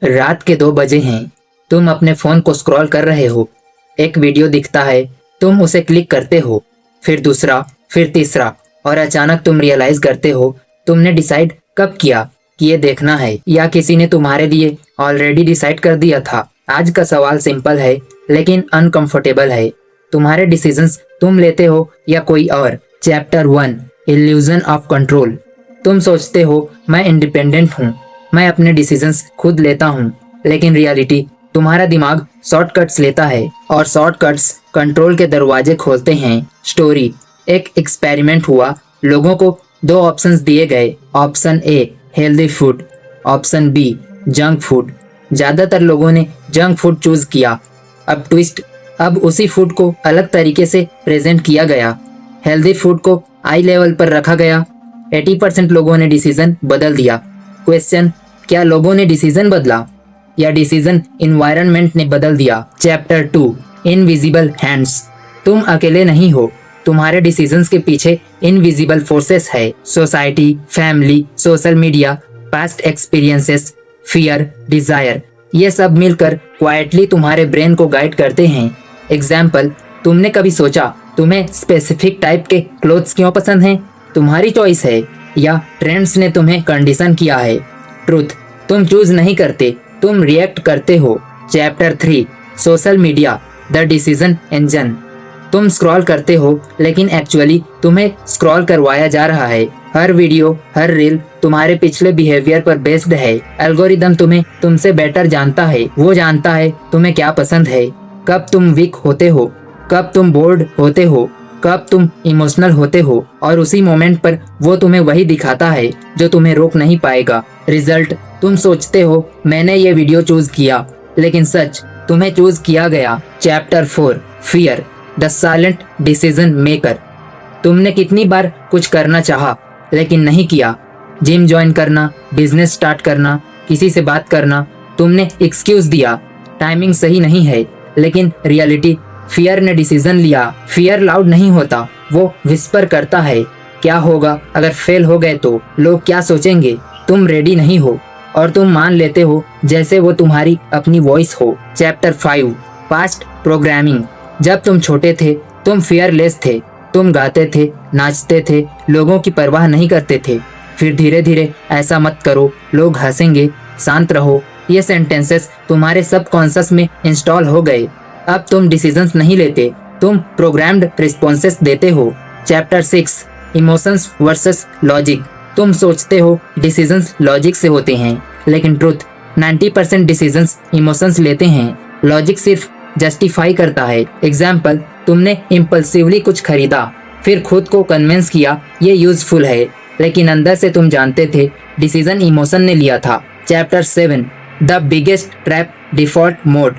रात के 2 बजे हैं। तुम अपने फोन को स्क्रॉल कर रहे हो। एक वीडियो दिखता है, तुम उसे क्लिक करते हो, फिर दूसरा, फिर तीसरा, और अचानक तुम रियलाइज करते हो तुमने डिसाइड कब किया कि ये देखना है, या किसी ने तुम्हारे लिए ऑलरेडी डिसाइड कर दिया था। आज का सवाल सिंपल है लेकिन अनकंफर्टेबल है। तुम्हारे डिसीजंस तुम लेते हो या कोई और? Chapter 1, illusion of control. तुम सोचते हो मैं इंडिपेंडेंट हूँ, मैं अपने डिसीजंस खुद लेता हूँ, लेकिन रियलिटी तुम्हारा दिमाग शॉर्टकट्स लेता है, और शॉर्टकट्स कंट्रोल के दरवाजे खोलते हैं। स्टोरी: एक एक्सपेरिमेंट हुआ। लोगों को 2 ऑप्शंस दिए गए। Option A healthy food, option B junk food. ज्यादातर लोगों ने जंक फूड चूज किया। अब ट्विस्ट, अब उसी फूड को अलग तरीके से प्रेजेंट किया गया। हेल्दी फूड को आई लेवल पर रखा गया। 80% लोगों ने डिसीजन बदल दिया। क्वेश्चन: क्या लोगों ने डिसीजन बदला या डिसीजन इन्वायरमेंट ने बदल दिया? Chapter 2, invisible hands. तुम अकेले नहीं हो, तुम्हारे डिसीजंस के पीछे इनविजिबल फोर्सेस है। Society, family, social media, past experiences, fear, desire, ये सब मिलकर क्वाइटली तुम्हारे ब्रेन को गाइड करते हैं। एग्जाम्पल: तुमने कभी सोचा तुम्हें स्पेसिफिक टाइप के क्लोथ्स क्यों पसंद हैं? तुम्हारी चॉइस है, या ट्रेंड्स ने तुम्हें कंडीशन किया है? ट्रुथ: तुम चूज नहीं करते, तुम रिएक्ट करते हो। Chapter 3, social media, the decision engine. तुम स्क्रॉल करते हो लेकिन एक्चुअली तुम्हें स्क्रॉल करवाया जा रहा है। हर वीडियो, हर रील तुम्हारे पिछले बिहेवियर पर बेस्ड है। एल्गोरिदम तुम्हें तुमसे बेटर जानता है। वो जानता है तुम्हें क्या पसंद है, कब तुम वीक होते हो, कब तुम बोर्ड होते हो, कब तुम इमोशनल होते हो, और उसी मोमेंट पर वो तुम्हें वही दिखाता है जो तुम्हें रोक नहीं पाएगा। रिजल्ट: तुम सोचते हो मैंने ये वीडियो चूज किया, लेकिन सच तुम्हें चूज किया गया। Chapter 4, fear, the silent decision maker. तुमने कितनी बार कुछ करना चाहा लेकिन नहीं किया? जिम ज्वाइन करना, बिजनेस स्टार्ट करना, किसी से बात करना, तुमने एक्सक्यूज दिया, टाइमिंग सही नहीं है, लेकिन रियलिटी फियर ने डिसीजन लिया। फियर लाउड नहीं होता, वो विस्पर करता है, क्या होगा अगर फेल हो गए तो? लोग क्या सोचेंगे? तुम रेडी नहीं हो, और तुम मान लेते हो जैसे वो तुम्हारी अपनी वॉइस हो। Chapter 5, past programming. जब तुम छोटे थे तुम फियरलेस थे, तुम गाते थे, नाचते थे, लोगों की परवाह नहीं करते थे। फिर धीरे धीरे ऐसा मत करो, लोग हंसेंगे, शांत रहो, ये सेंटेंसेस तुम्हारे सबकॉन्शियस में इंस्टॉल हो गए। अब तुम डिसीजंस नहीं लेते, तुम प्रोग्राम्ड रिस्पॉन्सेस देते हो। Chapter 6, emotions versus logic. तुम सोचते हो डिसीजंस लॉजिक से होते हैं, लेकिन ट्रुथ 90% डिसीजंस इमोशंस लेते हैं। लॉजिक सिर्फ जस्टिफाई करता है। एग्जाम्पल: तुमने इम्पल्सिवली कुछ खरीदा, फिर खुद को कन्विंस किया ये यूजफुल है, लेकिन अंदर से तुम जानते थे डिसीजन इमोशन ने लिया था। Chapter 7, the biggest trap, default mode.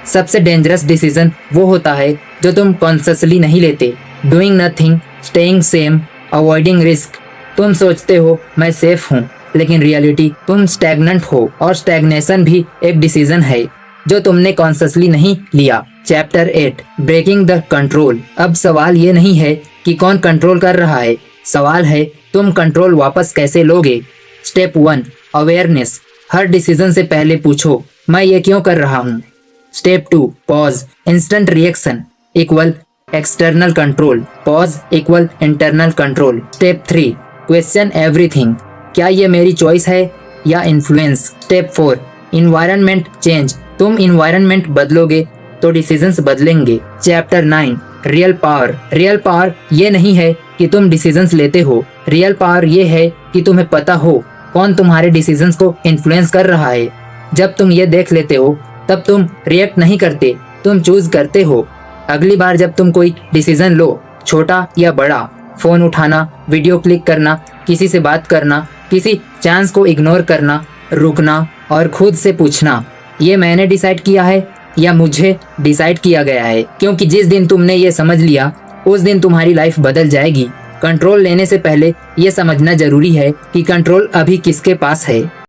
सबसे डेंजरस डिसीजन वो होता है जो तुम कॉन्शियसली नहीं लेते। Doing nothing, staying same, avoiding risk. तुम सोचते हो मैं सेफ हूँ, लेकिन रियलिटी तुम स्टैग्नेंट हो, और स्टैग्नेशन भी एक डिसीजन है जो तुमने कॉन्शियसली नहीं लिया। Chapter 8, breaking the control. अब सवाल ये नहीं है कि कौन कंट्रोल कर रहा है, सवाल है तुम कंट्रोल वापस कैसे लोगे। Step 1, awareness. हर डिसीजन से पहले पूछो मैं ये क्यों कर रहा हूँ। Step 2, pause. Instant reaction equal external control, pause equal internal control. Step 3, question everything. क्या ये मेरी चॉइस है या इन्फ्लुएंस? Step 4, environment change. तुम इन्वायरमेंट बदलोगे तो डिसीजंस बदलेंगे। Chapter 9, real power. Real power ये नहीं है कि तुम डिसीजंस लेते हो, रियल पावर ये है कि तुम्हें पता हो कौन तुम्हारे डिसीजंस को इन्फ्लुएंस कर रहा है। जब तुम ये देख लेते हो तब तुम रिएक्ट नहीं करते, तुम चूज करते हो। अगली बार जब तुम कोई डिसीजन लो, छोटा या बड़ा, फोन उठाना, वीडियो क्लिक करना, किसी से बात करना, किसी चांस को इग्नोर करना, रुकना और खुद से पूछना ये मैंने डिसाइड किया है या मुझे डिसाइड किया गया है। क्योंकि जिस दिन तुमने ये समझ लिया उस दिन तुम्हारी लाइफ बदल जाएगी। कंट्रोल लेने से पहले ये समझना जरूरी है कि कंट्रोल अभी किसके पास है।